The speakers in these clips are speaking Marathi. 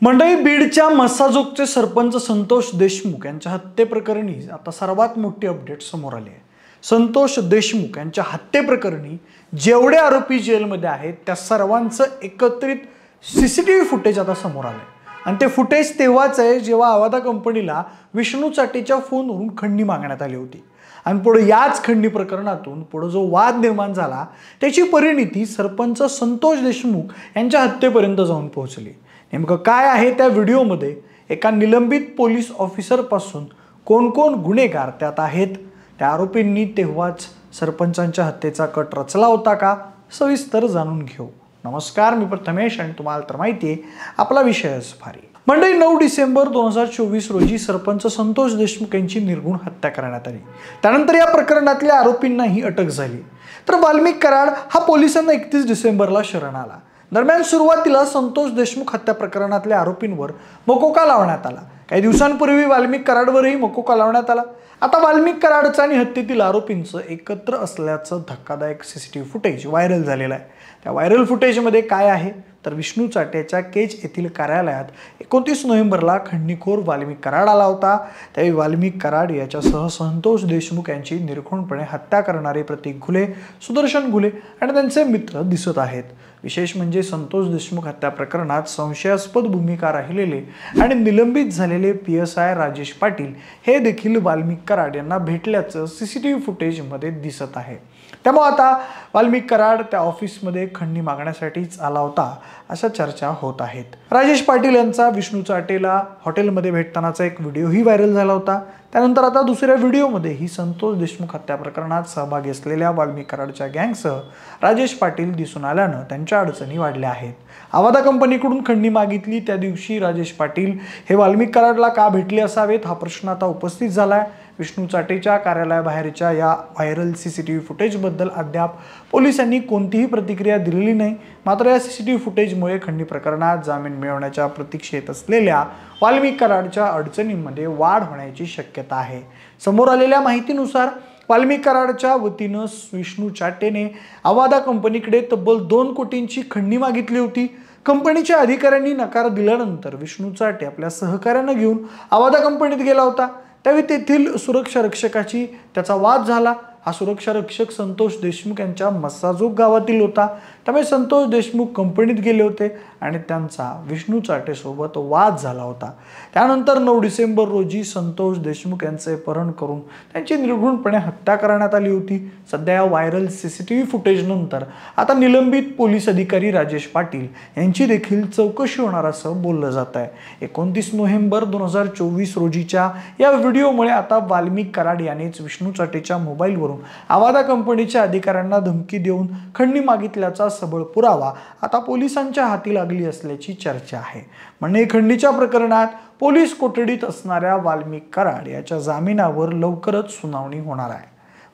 मंडळी, बीडच्या मस्साजोगचे सरपंच संतोष देशमुख यांच्या हत्येप्रकरणी आता सर्वात मोठी अपडेट समोर आली आहे। संतोष देशमुख यांच्या हत्येप्रकरणी जेवढे आरोपी जेलमध्ये आहेत त्या सर्वांचं एकत्रित सीसीटीव्ही फुटेज आता समोर आलंय। आणि ते फुटेज तेव्हाच आहे जेव्हा आवादा कंपनीला विष्णू चाटेच्या फोनवरून खंडणी मागण्यात आली होती। आणि पुढे याच खंडणी प्रकरणातून पुढे जो वाद निर्माण झाला त्याची परिणिती सरपंच संतोष देशमुख यांच्या हत्येपर्यंत जाऊन पोहोचली। नेमकं काय आहे त्या व्हिडिओमध्ये, एका निलंबित पोलीस ऑफिसर पासून कोण कोण गुन्हेगार त्यात आहेत, त्या आरोपींनी तेव्हाच सरपंचांच्या हत्येचा कट रचला होता का, सविस्तर जाणून घेऊ। नमस्कार, मी प्रथमेश आणि तुम्हाला तर माहिती आहे आपला विषयच भारी। मंडळी, 9 डिसेंबर 2024 रोजी सरपंच संतोष देशमुख यांची निर्घृण हत्या करण्यात आली। त्यानंतर या प्रकरणातल्या आरोपींनाही अटक झाली। तर वाल्मिक कराड हा पोलिसांना 31 डिसेंबरला शरण आला। दरम्यान सुरुवातीला संतोष देशमुख हत्या प्रकरणातल्या आरोपींवर मकोका लावण्यात आला। काही दिवसांपूर्वी वाल्मिक कराडवरही मकोका लावण्यात आला। आता वाल्मिक कराडचं आणि हत्येतील आरोपींचं एकत्र असल्याचं धक्कादायक सीसीटीव्ही फुटेज व्हायरल झालेलं आहे। त्या व्हायरल फुटेजमध्ये काय आहे तर विष्णू चाटेच्या केज येथील कार्यालयात 29 नोव्हेंबरला खंडणीखोर वाल्मिक कराड आला होता। त्यावेळी वाल्मिक कराड याच्यासह संतोष देशमुख यांची निर्घृणपणे हत्या करणारे प्रतीक घुले, सुदर्शन घुले आणि त्यांचे मित्र दिसत आहेत। विशेष म्हणजे संतोष देशमुख हत्या प्रकरणात संशयास्पद भूमिका राहिलेले आणि निलंबित झालेले PSI राजेश पाटील हे देखील वाल्मिक कराड यांना भेटल्याचं सीसीटीव्ही फुटेजमध्ये दिसत आहे। त्यामुळे आता वाल्मिक कराड त्या ऑफिसमध्ये खंडणी मागण्यासाठीच आला होता अशा चर्चा होत आहेत। राजेश पाटील यांचा विष्णू चाटेला हॉटेलमध्ये भेटतानाचा एक व्हिडिओही व्हायरल झाला होता। त्यानंतर आता दुसऱ्या व्हिडिओमध्येही संतोष देशमुख हत्या प्रकरणात सहभागी असलेल्या वाल्मिक कराडच्या गँगसह राजेश पाटील दिसून आल्यानं त्यांच्या अडचणी वाढल्या आहेत। आवादा कंपनीकडून खंडणी मागितली त्या दिवशी राजेश पाटील हे वाल्मिक कराडला का भेटले असावेत हा प्रश्न आता उपस्थित झालाय। विष्णू चाटेच्या कार्यालयाबाहेरच्या या व्हायरल सीसीटीव्ही फुटेजबद्दल अद्याप पोलिसांनी कोणतीही प्रतिक्रिया दिलेली नाही। मात्र या सीसीटीव्ही फुटेजमुळे खंडणी प्रकरणात जामीन मिळवण्याच्या प्रतीक्षेत असलेल्या वाल्मिक कराडच्या अडचणींमध्ये वाढ होण्याची शक्यता आहे। समोर आलेल्या माहितीनुसार वाल्मिक कराडच्या वतीनं विष्णू चाटेने आवादा कंपनीकडे तब्बल 2 कोटींची खंडणी मागितली होती। कंपनीच्या अधिकाऱ्यांनी नकार दिल्यानंतर विष्णू चाटे आपल्या सहकाऱ्यांना घेऊन आवादा कंपनीत गेला होता। त्यावेळी तेथील सुरक्षा रक्षकाची त्याचा वाद झाला। हा सुरक्षा रक्षक संतोष देशमुख यांच्या मस्साजोग गावातील होता। त्यामुळे संतोष देशमुख कंपनीत गेले होते आणि त्यांचा विष्णू चाटेसोबत वाद झाला होता। त्यानंतर 9 डिसेंबर रोजी संतोष देशमुख यांचे अपहरण करून त्यांची निर्घृणपणे हत्या करण्यात आली होती। सध्या या व्हायरल सीसीटीव्ही फुटेज नंतर आता निलंबित पोलीस अधिकारी राजेश पाटील यांची देखील चौकशी होणार असं बोललं जात आहे। 29 नोव्हेंबर 2024 रोजीच्या या व्हिडिओमुळे आता वाल्मिक कराड यानेच विष्णू चाटेच्या मोबाईलवरून आवादा कंपनीच्या अधिकाऱ्यांना धमकी देऊन खंडणी मागितल्याचा सबळ पुरावा आता पोलिसांच्या हाती लागली असल्याची चर्चा आहे। म्हणजे खंडणीच्या प्रकरणात पोलीस कोठडीत असणाऱ्या वाल्मिक कराड याच्या जामिनावर लवकरच सुनावणी होणार आहे।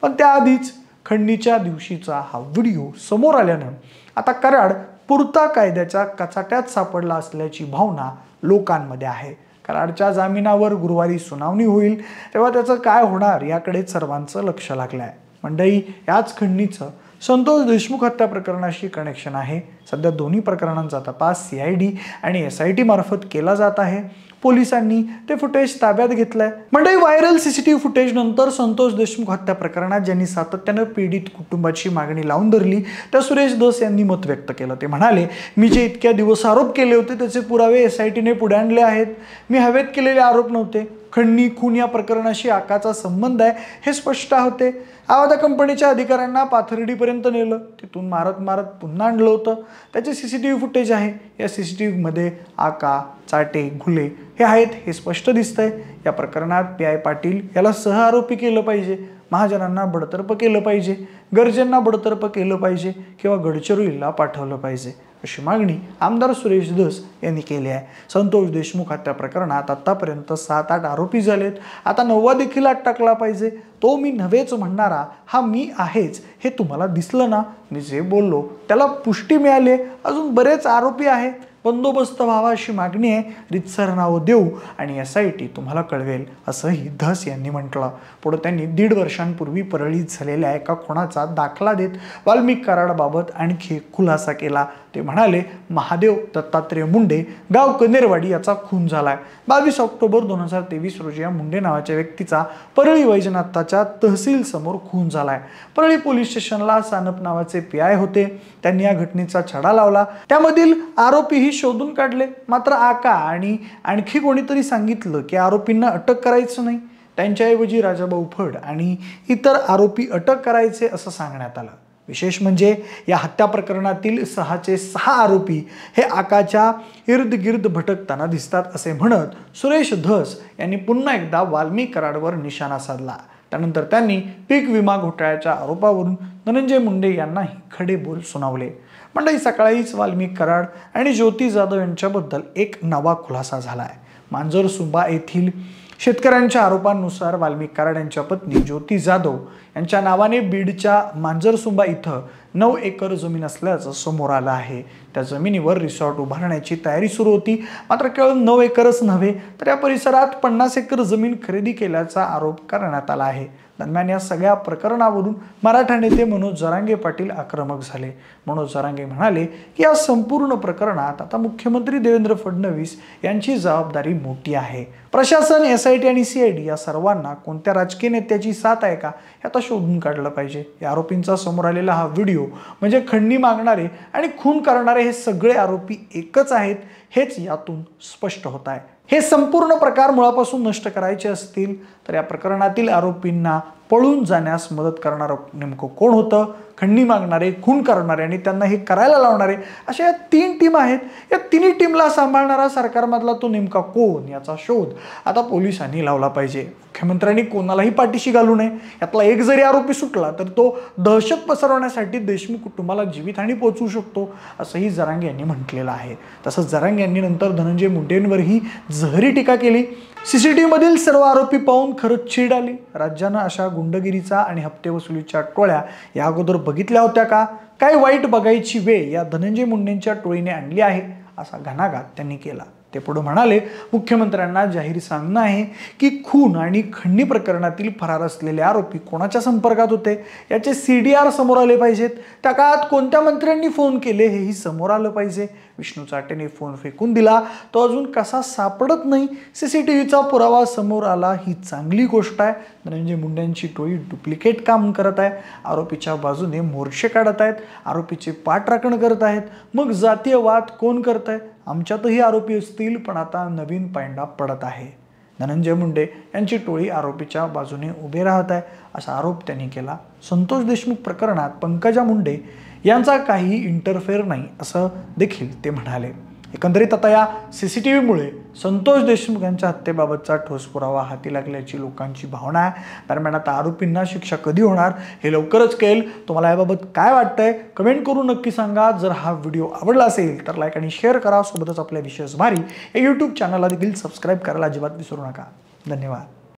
पण त्याआधीच खंडणीच्या दिवशीचा हा व्हिडिओ समोर आल्यानं आता कराड पुरता कायद्याच्या कचाट्यात सापडला असल्याची भावना लोकांमध्ये आहे। कराडच्या जामिनावर गुरुवारी सुनावणी होईल तेव्हा त्याचं काय होणार याकडे सर्वांचं लक्ष लागलं आहे। मंडळी, याच खंडणीचं संतोष देशमुख हत्या प्रकरणाशी कनेक्शन आहे। सध्या दोन्ही प्रकरणांचा तपास CID आणि SIT मार्फत केला जात आहे। पोलिसांनी ते फुटेज ताब्यात घेतलंय। मंडळी, व्हायरल सीसीटीव्ही फुटेज नंतर संतोष देशमुख हत्या प्रकरणात ज्यांनी सातत्यानं पीडित कुटुंबाची मागणी लावून धरली त्या सुरेश धस यांनी मत व्यक्त केलं। ते म्हणाले, मी जे इतक्या दिवस आरोप केले होते त्याचे पुरावे SITने पुढे आणले आहेत। मी हवेत केलेले आरोप नव्हते। खंडणी खून या प्रकरणाशी आकाचा संबंध आहे हे स्पष्ट होते। आवादा कंपनीच्या अधिकाऱ्यांना पाथर्डीपर्यंत नेलं, तिथून मारत मारत पुन्हा आणलं होतं। त्याचे सीसीटीव्ही फुटेज आहे। या सीसीटीव्हीमध्ये आका, चाटे, घुले हे आहेत हे स्पष्ट दिसतंय। या प्रकरणात PI पाटील याला सहआरोपी केलं पाहिजे, महाजनांना बडतर्फ केलं पाहिजे, गरजेंना बडतर्फ केलं पाहिजे किंवा गडचिरोलीला पाठवलं पाहिजे अशी मागणी आमदार सुरेश धस यांनी केली आहे। संतोष देशमुख हत्या प्रकरणात आतापर्यंत 7-8 आरोपी झालेत। आता 9वा देखील आत टाकला पाहिजे। तो मी नव्हेच म्हणणारा हा मी आहेच हे तुम्हाला दिसलं ना। मी जे बोललो त्याला पुष्टी मिळाली। अजून बरेच आरोपी आहेत बंदोबस्त व्हावा अशी मागणी आहे, रितसर नावं देऊ आणि SIT तुम्हाला कळवेल असंही धस यांनी म्हटलं. पुढे त्यांनी 1.5 वर्षांपूर्वी परळीत झालेल्या एका खुनाचा दाखला देत वाल्मिक कराडबाबत आणखी खुलासा केला. ते म्हणाले, महादेव दत्तात्रय मुंडे गाव कनेरवाडी याचा खून झालाय. 22 ऑक्टोबर 2023 रोजी या मुंडे नावाच्या व्यक्तीचा परळी वैजनाथाच्या तहसील समोर खून झालाय. परळी पोलीस स्टेशनला सानप नावाचे PI होते. त्यांनी या घटनेचा छडा लावला. त्यामधील आरोपीही शोधून काढले. मात्र आका आणि आणखी कोणीतरी सांगितलं की आरोपींना अटक करायचं नाही, त्यांच्याऐवजी राजाभाऊ फड आणि इतर आरोपी अटक करायचे असं सांगण्यात आलं. विशेष म्हणजे या हत्या प्रकरणातील 6चे 6 आरोपी हे आकाच्या इर्दगिर्द भटकताना दिसतात असे म्हणत सुरेश धस यांनी पुन्हा एकदा वाल्मिक कराडवर निशाणा साधला. त्यानंतर त्यांनी पीक विमा घोटाळ्याच्या आरोपावरून धनंजय मुंडे यांनाही खडे बोल सुनावले. मंडळी, सकाळीच वाल्मिक कराड आणि ज्योती जाधव यांच्याबद्दल एक नवा खुलासा झालाय. मांजरसुंबा येथील शेतकऱ्यांच्या आरोपांनुसार वाल्मिक कराड यांच्या पत्नी ज्योती जाधव यांच्या नावाने बीडच्या मांजरसुंबा इथं 9 एकर जमीन असल्याचं समोर आलं आहे. त्या जमिनीवर रिसॉर्ट उभारण्याची तयारी सुरू होती. मात्र केवळ 9 एकरच नव्हे तर या परिसरात 50 एकर जमीन खरेदी केल्याचा आरोप करण्यात आला आहे. दरम्यान या सगळ्या प्रकरणावरून मराठा नेते मनोज जरांगे पाटील आक्रमक झाले. मनोज जरांगे म्हणाले की या संपूर्ण प्रकरणात आता मुख्यमंत्री देवेंद्र फडणवीस यांची जबाबदारी मोठी आहे. प्रशासन, SIT आणि CID या सर्वांना कोणत्या राजकीय नेत्याची साथ आहे का हे आता शोधून काढलं पाहिजे. या आरोपींचा समोर आलेला हा व्हिडिओ म्हणजे खंडणी मागणारे आणि खून करणारे हे सगळे आरोपी एकच आहेत हेच यातून स्पष्ट होत आहे. हे संपूर्ण प्रकार मुळापासून नष्ट करायचे असतील तर या प्रकरणातील आरोपींना पळून जाण्यास मदत करणारं नेमकं कोण होतं? खंडणी मागणारे, खून करणारे आणि त्यांना हे करायला लावणारे, अशा या 3 टीम आहेत. या तिन्ही टीमला सांभाळणारा सरकारमधला तो नेमका कोण याचा शोध आता पोलिसांनी लावला पाहिजे. मुख्यमंत्र्यांनी कोणालाही पाठीशी घालू नये. यातला एक जरी आरोपी सुटला तर तो दहशत पसरवण्यासाठी देशमुख कुटुंबाला जीवितहानी पोहोचवू शकतो असंही जरांगे यांनी म्हटलेलं आहे. तसंच जरांगे यांनी नंतर धनंजय मुंडेंवरही जहरी टीका केली. CCTV मधील सर्व आरोपी पाहून खरंच चीड आली. राज्यानं अशा गुंडगिरीचा आणि हप्ते वसुलीच्या टोळ्या या अगोदर बघितल्या होत्या का? काय वाईट बघायची वेळ या धनंजय मुंडेंच्या टोळीने आणली आहे असा घणाघात त्यांनी केला. ते पुढे म्हणाले, मुख्यमंत्र्यांना जाहीर सांगणं आहे की खून आणि खंडणी प्रकरणातील फरार असलेले आरोपी कोणाच्या संपर्कात होते याचे CDR समोर आले पाहिजेत. त्या काळात कोणत्या मंत्र्यांनी फोन केले हेही समोर आलं पाहिजे. विष्णू चाटेने फोन फेकून दिला तो अजून कसा सापडत नाही. CCTVचा पुरावा समोर आला ही चांगली गोष्ट आहे. धनंजय मुंडेंची टोळी डुप्लिकेट काम करत आहे. आरोपीच्या बाजूने मोर्चे काढत आहेत. आरोपीचे पाठराखण करत आहेत. मग जातीय वाद कोण करत आहे? आमच्यातही आरोपी असतील पण आता नवीन पायंडा पडत आहे. धनंजय मुंडे यांची टोळी आरोपीच्या बाजूने उभे राहत आहे असा आरोप त्यांनी केला. संतोष देशमुख प्रकरणात पंकजा मुंडे यांचा काही इंटरफेअर नाही असं देखील ते म्हणाले. एकंदरीत आता या CCTVमुळे संतोष देशमुख यांच्या हत्येबाबतचा ठोस पुरावा हाती लागल्याची लोकांची भावना आहे. दरम्यान आता आरोपींना शिक्षा कधी होणार हे लवकरच कळेल. तुम्हाला याबाबत काय वाटतंय कमेंट करून नक्की सांगा. जर हा व्हिडिओ आवडला असेल तर लाईक आणि शेअर करा. सोबतच आपल्या विशेष भारी या YouTube चॅनलला देखील सबस्क्राईब करायला अजिबात विसरू नका. धन्यवाद.